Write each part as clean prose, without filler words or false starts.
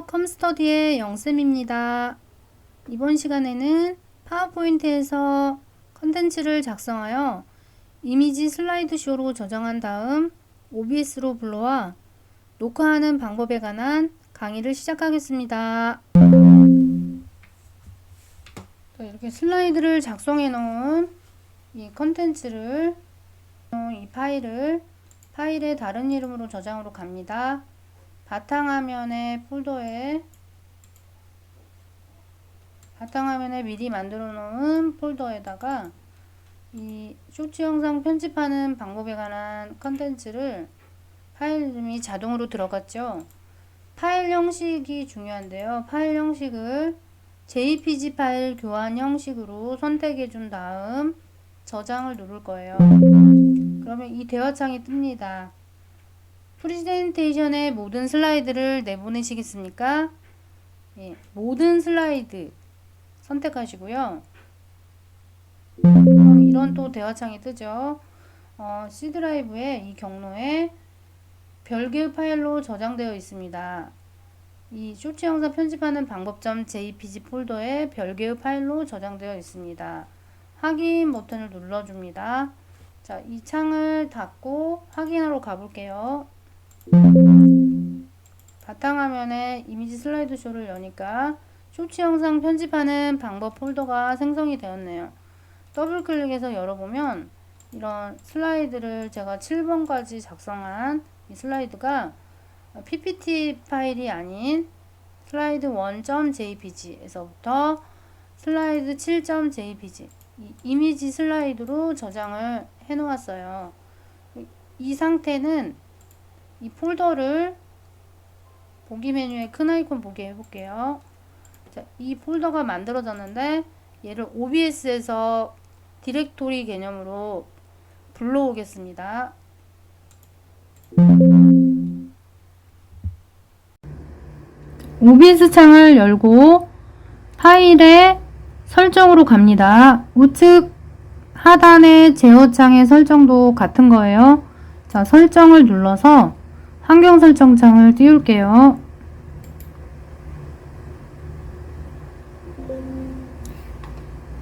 컴스터디의 영쌤입니다. 이번 시간에는 파워포인트에서 컨텐츠를 작성하여 이미지 슬라이드쇼로 저장한 다음 OBS로 불러와 녹화하는 방법에 관한 강의를 시작하겠습니다. 이렇게 슬라이드를 작성해 놓은 이 컨텐츠를 이 파일의 다른 이름으로 저장으로 갑니다. 바탕화면의 폴더에 미리 만들어 놓은 폴더에다가 이 쇼츠 영상 편집하는 방법에 관한 컨텐츠를 파일 이름이 자동으로 들어갔죠. 파일 형식이 중요한데요. 파일 형식을 JPG 파일 교환 형식으로 선택해 준 다음 저장을 누를 거예요. 그러면 이 대화창이 뜹니다. 프레젠테이션의 모든 슬라이드를 내보내시겠습니까? 예, 모든 슬라이드 선택하시고요. 이런 또 대화창이 뜨죠. C 드라이브에 이 경로에 별개의 파일로 저장되어 있습니다. 이 쇼츠 영상 편집하는 방법.jpg 폴더에 별개의 파일로 저장되어 있습니다. 확인 버튼을 눌러줍니다. 자, 이 창을 닫고 확인하러 가볼게요. 바탕화면에 이미지 슬라이드쇼를 여니까 쇼츠 영상 편집하는 방법 폴더가 생성이 되었네요. 더블 클릭해서 열어보면 이런 슬라이드를 제가 7번까지 작성한 이 슬라이드가 PPT 파일이 아닌 슬라이드 1.jpg 에서부터 슬라이드 7.jpg 이미지 슬라이드로 저장을 해 놓았어요. 이 상태는 이 폴더를 보기 메뉴에 큰 아이콘 보기 해볼게요. 자, 이 폴더가 만들어졌는데 얘를 OBS에서 디렉토리 개념으로 불러오겠습니다. OBS 창을 열고 파일의 설정으로 갑니다. 우측 하단의 제어창의 설정도 같은 거예요. 자, 설정을 눌러서 환경 설정 창을 띄울게요.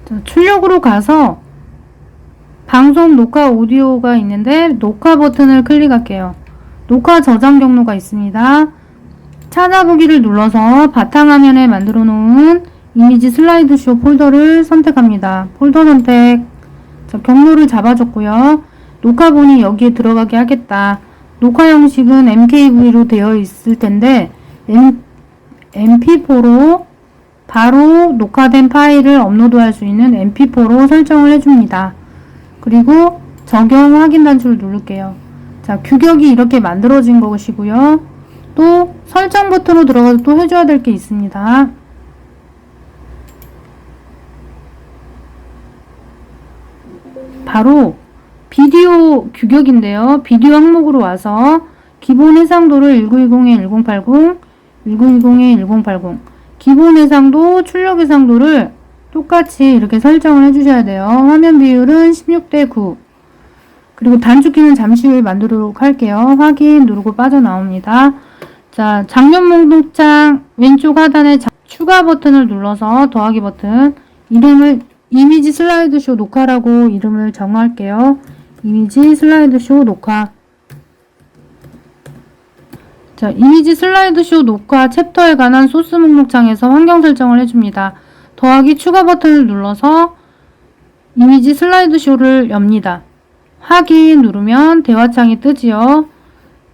자, 출력으로 가서 방송 녹화 오디오가 있는데 녹화 버튼을 클릭할게요. 녹화 저장 경로가 있습니다. 찾아보기를 눌러서 바탕화면에 만들어 놓은 이미지 슬라이드쇼 폴더를 선택합니다. 폴더 선택. 자, 경로를 잡아줬고요. 녹화본이 여기에 들어가게 하겠다. 녹화 형식은 MKV로 되어 있을 텐데 MP4로 바로 녹화된 파일을 업로드할 수 있는 MP4로 설정을 해줍니다. 그리고 적용 확인 단추를 누를게요. 자, 규격이 이렇게 만들어진 것이고요. 또 설정 버튼으로 들어가서 또 해줘야 될 게 있습니다. 바로 비디오 규격인데요. 비디오 항목으로 와서 기본 해상도를 1920에 1080, 1920에 1080 기본 해상도, 출력 해상도를 똑같이 이렇게 설정을 해주셔야 돼요. 화면 비율은 16:9 그리고 단축키는 잠시 후에 만들도록 할게요. 확인 누르고 빠져나옵니다. 자, 장면 목록창 왼쪽 하단에 추가 버튼을 눌러서 더하기 버튼 이름을 이미지 슬라이드쇼 녹화라고 이름을 정할게요. 이미지 슬라이드쇼 녹화. 자, 이미지 슬라이드쇼 녹화 챕터에 관한 소스 목록창에서 환경 설정을 해줍니다. 더하기 추가 버튼을 눌러서 이미지 슬라이드쇼를 엽니다. 확인 누르면 대화창이 뜨지요.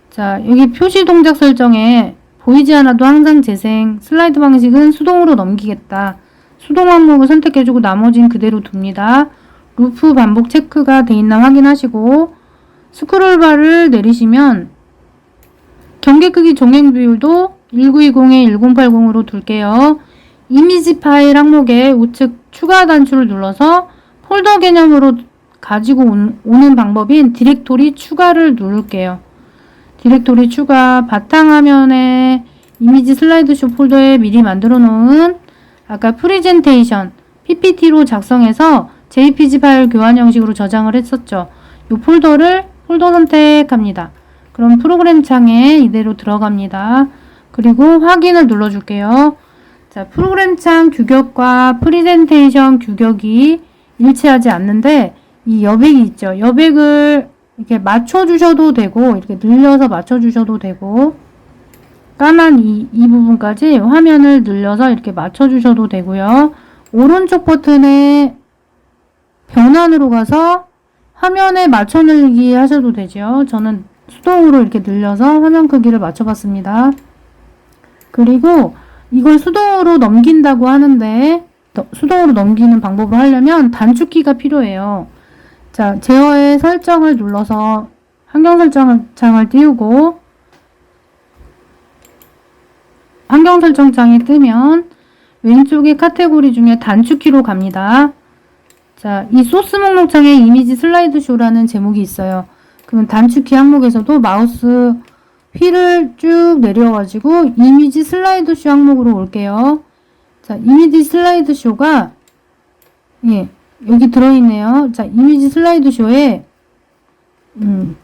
자, 여기 표시 동작 설정에 보이지 않아도 항상 재생, 슬라이드 방식은 수동으로 넘기겠다. 수동 항목을 선택해주고 나머지는 그대로 둡니다. 루프 반복 체크가 돼 있나 확인하시고 스크롤바를 내리시면 경계 크기 종횡 비율도 1920에 1080으로 둘게요. 이미지 파일 항목에 우측 추가 단추를 눌러서 폴더 개념으로 가지고 오는 방법인 디렉토리 추가를 누를게요. 디렉토리 추가 바탕화면에 이미지 슬라이드쇼 폴더에 미리 만들어 놓은 아까 프레젠테이션 PPT로 작성해서 JPG 파일 교환 형식으로 저장을 했었죠. 이 폴더 선택합니다. 그럼 프로그램 창에 이대로 들어갑니다. 그리고 확인을 눌러줄게요. 자, 프로그램 창 규격과 프리젠테이션 규격이 일치하지 않는데 이 여백이 있죠. 여백을 이렇게 맞춰주셔도 되고 이렇게 늘려서 맞춰주셔도 되고 까만 이 부분까지 화면을 늘려서 이렇게 맞춰주셔도 되고요. 오른쪽 버튼에 변환으로 가서 화면에 맞춰 늘리기 하셔도 되죠. 저는 수동으로 이렇게 늘려서 화면 크기를 맞춰봤습니다. 그리고 이걸 수동으로 넘긴다고 하는데 수동으로 넘기는 방법을 하려면 단축키가 필요해요. 자, 제어의 설정을 눌러서 환경 설정창을 띄우고 환경 설정창이 뜨면 왼쪽에 카테고리 중에 단축키로 갑니다. 자, 이 소스 목록창에 이미지 슬라이드 쇼라는 제목이 있어요. 그러면 단축키 항목에서도 마우스 휠을 쭉 내려가지고 이미지 슬라이드 쇼 항목으로 올게요. 자, 이미지 슬라이드 쇼가 여기 들어있네요. 자, 이미지 슬라이드 쇼에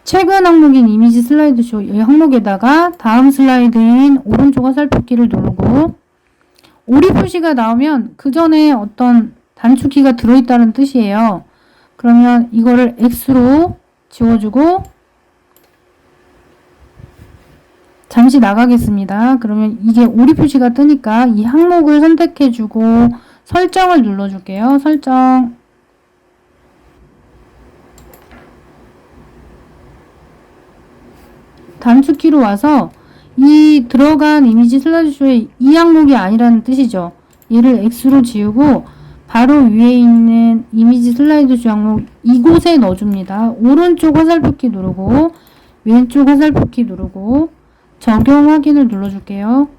최근 항목인 이미지 슬라이드 쇼 이 항목에다가 다음 슬라이드인 오른쪽 화살표키를 누르고 오리 표시가 나오면 그 전에 어떤 단축키가 들어있다는 뜻이에요. 그러면 이거를 X로 지워주고 잠시 나가겠습니다. 그러면 이게 오리 표시가 뜨니까 이 항목을 선택해주고 설정을 눌러줄게요. 설정. 단축키로 와서 이 들어간 이미지 슬라이드쇼에 이 항목이 아니라는 뜻이죠. 얘를 X로 지우고 바로 위에 있는 이미지 슬라이드쇼 항목 이곳에 넣어줍니다. 오른쪽 화살표키 누르고 왼쪽 화살표키 누르고 적용 확인을 눌러줄게요.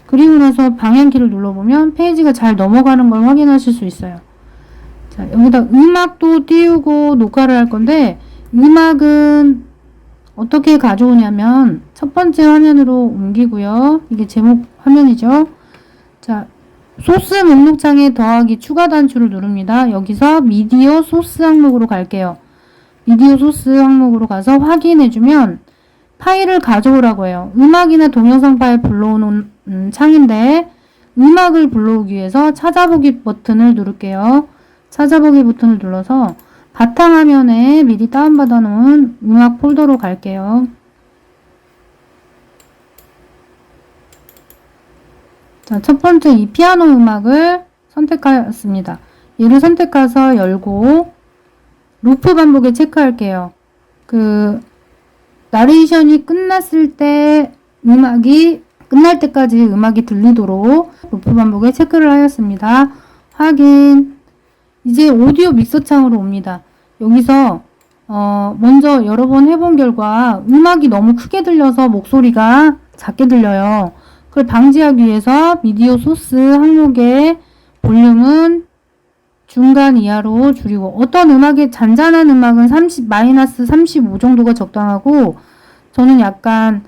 그리고 나서 방향키를 눌러보면 페이지가 잘 넘어가는 걸 확인하실 수 있어요. 자, 여기다 음악도 띄우고 녹화를 할 건데 음악은 어떻게 가져오냐면 첫 번째 화면으로 옮기고요. 이게 제목 화면이죠. 자, 소스 목록창에 더하기 추가 단추를 누릅니다. 여기서 미디어 소스 항목으로 갈게요. 미디어 소스 항목으로 가서 확인해주면 파일을 가져오라고 해요. 음악이나 동영상 파일 불러오는 창인데 음악을 불러오기 위해서 찾아보기 버튼을 누를게요. 찾아보기 버튼을 눌러서 바탕화면에 미리 다운받아 놓은 음악 폴더로 갈게요. 자, 첫 번째 이 피아노 음악을 선택하였습니다. 얘를 선택해서 열고 루프 반복에 체크할게요. 나레이션이 끝났을 때 음악이 끝날 때까지 음악이 들리도록 루프 반복에 체크를 하였습니다. 확인. 이제 오디오 믹서 창으로 옵니다. 여기서 먼저 여러 번 해본 결과 음악이 너무 크게 들려서 목소리가 작게 들려요. 그걸 방지하기 위해서 미디어 소스 항목의 볼륨은 중간 이하로 줄이고 어떤 음악의 잔잔한 음악은 마이너스 35 정도가 적당하고 저는 약간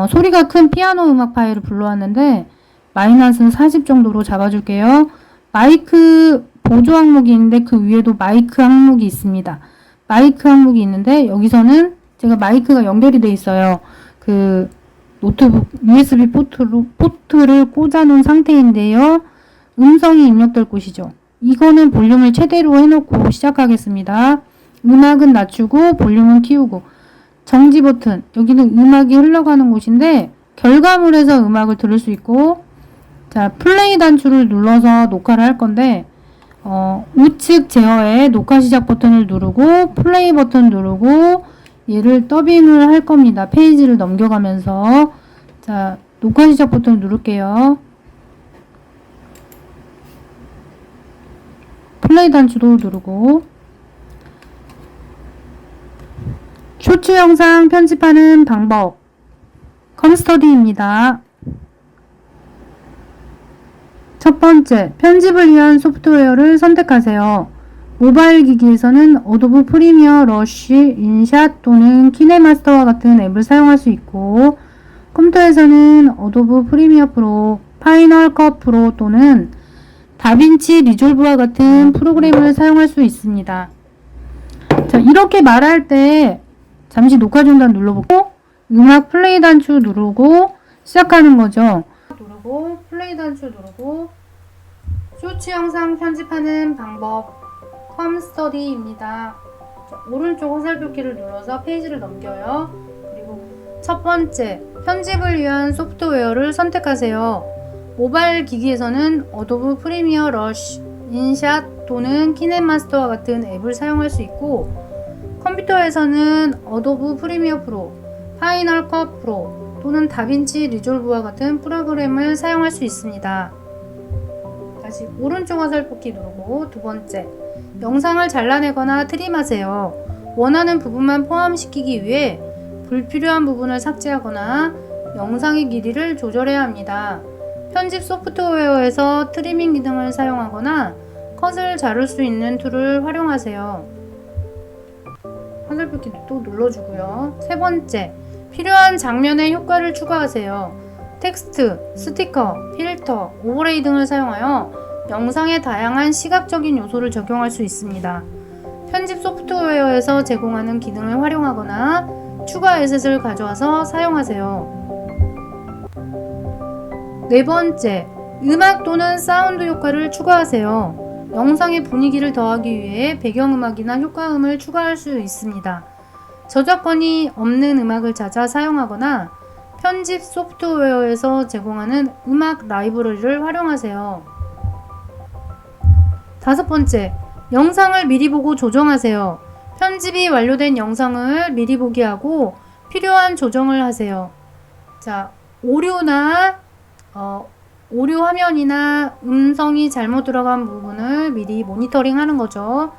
소리가 큰 피아노 음악 파일을 불러왔는데 마이너스 40 정도로 잡아줄게요. 마이크 보조 항목이 있는데 그 위에도 마이크 항목이 있습니다. 마이크 항목이 있는데 여기서는 제가 마이크가 연결이 돼 있어요. 그 노트북 USB 포트를 꽂아놓은 상태인데요. 음성이 입력될 곳이죠. 이거는 볼륨을 최대로 해놓고 시작하겠습니다. 음악은 낮추고 볼륨은 키우고 정지 버튼 여기는 음악이 흘러가는 곳인데 결과물에서 음악을 들을 수 있고 자 플레이 단추를 눌러서 녹화를 할 건데 우측 제어에 녹화 시작 버튼을 누르고 플레이 버튼 누르고 얘를 더빙을 할 겁니다. 페이지를 넘겨가면서 자 녹화 시작 버튼 누를게요. 플레이 단추도 누르고 쇼츠 영상 편집하는 방법 컴스터디입니다. 첫 번째, 편집을 위한 소프트웨어를 선택하세요. 모바일 기기에서는 어도브 프리미어 러쉬, 인샷 또는 키네마스터와 같은 앱을 사용할 수 있고 컴퓨터에서는 어도브 프리미어 프로, 파이널 컷 프로 또는 다빈치 리졸브와 같은 프로그램을 사용할 수 있습니다. 자, 이렇게 말할 때 잠시 녹화 중단 눌러보고 음악 플레이 단추 누르고 시작하는 거죠. 누르고 플레이 단추 누르고 쇼츠 영상 편집하는 방법 컴 스터디입니다. 오른쪽 화살표키를 눌러서 페이지를 넘겨요. 그리고 첫 번째, 편집을 위한 소프트웨어를 선택하세요. 모바일 기기에서는 어도브 프리미어 러쉬, 인샷 또는 키넷마스터와 같은 앱을 사용할 수 있고, 컴퓨터에서는 어도브 프리미어 프로, 파이널 컷 프로 또는 다빈치 리졸브와 같은 프로그램을 사용할 수 있습니다. 다시 오른쪽 화살표키 누르고 두 번째, 영상을 잘라내거나 트림하세요. 원하는 부분만 포함시키기 위해 불필요한 부분을 삭제하거나 영상의 길이를 조절해야 합니다. 편집 소프트웨어에서 트리밍 기능을 사용하거나 컷을 자를 수 있는 툴을 활용하세요. 화살표키 또 눌러주고요. 세 번째, 필요한 장면의 효과를 추가하세요. 텍스트, 스티커, 필터, 오버레이 등을 사용하여 영상에 다양한 시각적인 요소를 적용할 수 있습니다. 편집 소프트웨어에서 제공하는 기능을 활용하거나 추가 에셋을 가져와서 사용하세요. 네 번째, 음악 또는 사운드 효과를 추가하세요. 영상의 분위기를 더하기 위해 배경음악이나 효과음을 추가할 수 있습니다. 저작권이 없는 음악을 찾아 사용하거나 편집 소프트웨어에서 제공하는 음악 라이브러리를 활용하세요. 다섯 번째, 영상을 미리 보고 조정하세요. 편집이 완료된 영상을 미리 보기 하고 필요한 조정을 하세요. 자, 오류 화면이나 음성이 잘못 들어간 부분을 미리 모니터링 하는 거죠.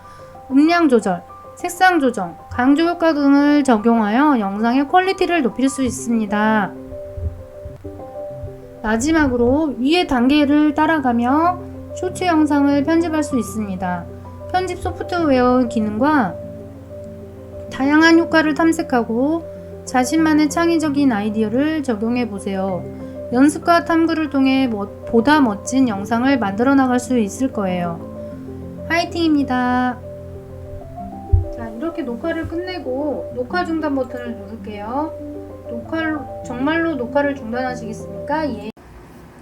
음량 조절, 색상 조정, 강조 효과 등을 적용하여 영상의 퀄리티를 높일 수 있습니다. 마지막으로 위의 단계를 따라가며 쇼츠 영상을 편집할 수 있습니다. 편집 소프트웨어 기능과 다양한 효과를 탐색하고 자신만의 창의적인 아이디어를 적용해 보세요. 연습과 탐구를 통해 보다 멋진 영상을 만들어 나갈 수 있을 거예요. 화이팅입니다. 자, 이렇게 녹화를 끝내고 녹화 중단 버튼을 누를게요. 정말로 녹화를 중단하시겠습니까? 예.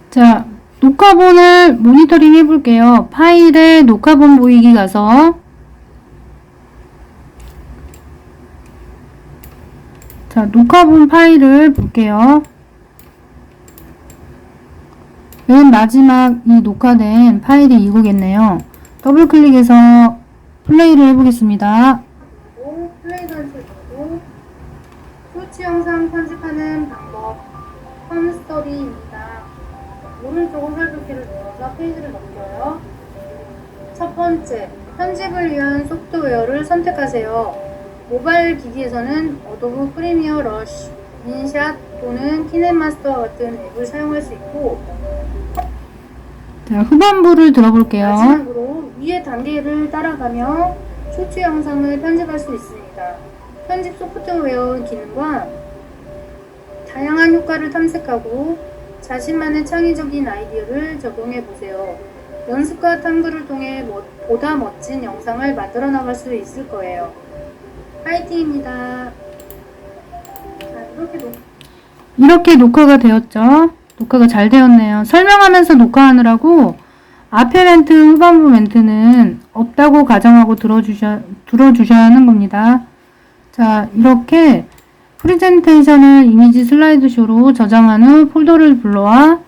자, 녹화본을 모니터링 해볼게요. 파일에 녹화본 보이기 가서 자, 녹화본 파일을 볼게요. 맨 마지막 이 녹화된 파일이 이거겠네요. 더블 클릭해서 플레이를 해보겠습니다. 플레이 단추 누르고 쇼츠 영상 편집하는 방법 컴 스터디입니다. 오른쪽 화살표키를 눌러서 페이지를 넘겨요. 첫 번째, 편집을 위한 소프트웨어를 선택하세요. 모바일 기기에서는 어도브 프리미어 러쉬, 인샷 또는 키넷마스터와 같은 앱을 사용할 수 있고, 자, 후반부를 들어볼게요. 마지막으로 위의 단계를 따라가며 쇼츠 영상을 편집할 수 있습니다. 편집 소프트웨어 기능과 다양한 효과를 탐색하고 자신만의 창의적인 아이디어를 적용해 보세요. 연습과 탐구를 통해 보다 멋진 영상을 만들어 나갈 수 있을 거예요. 파이팅입니다. 자, 이렇게 녹화가 되었죠. 녹화가 잘 되었네요. 설명하면서 녹화하느라고 앞에 멘트, 후반부 멘트는 없다고 가정하고 들어주셔야 하는 겁니다. 자, 이렇게 프레젠테이션을 이미지 슬라이드쇼로 저장한 후 폴더를 불러와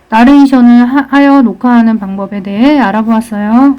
나레이션을 하여 녹화하는 방법에 대해 알아보았어요.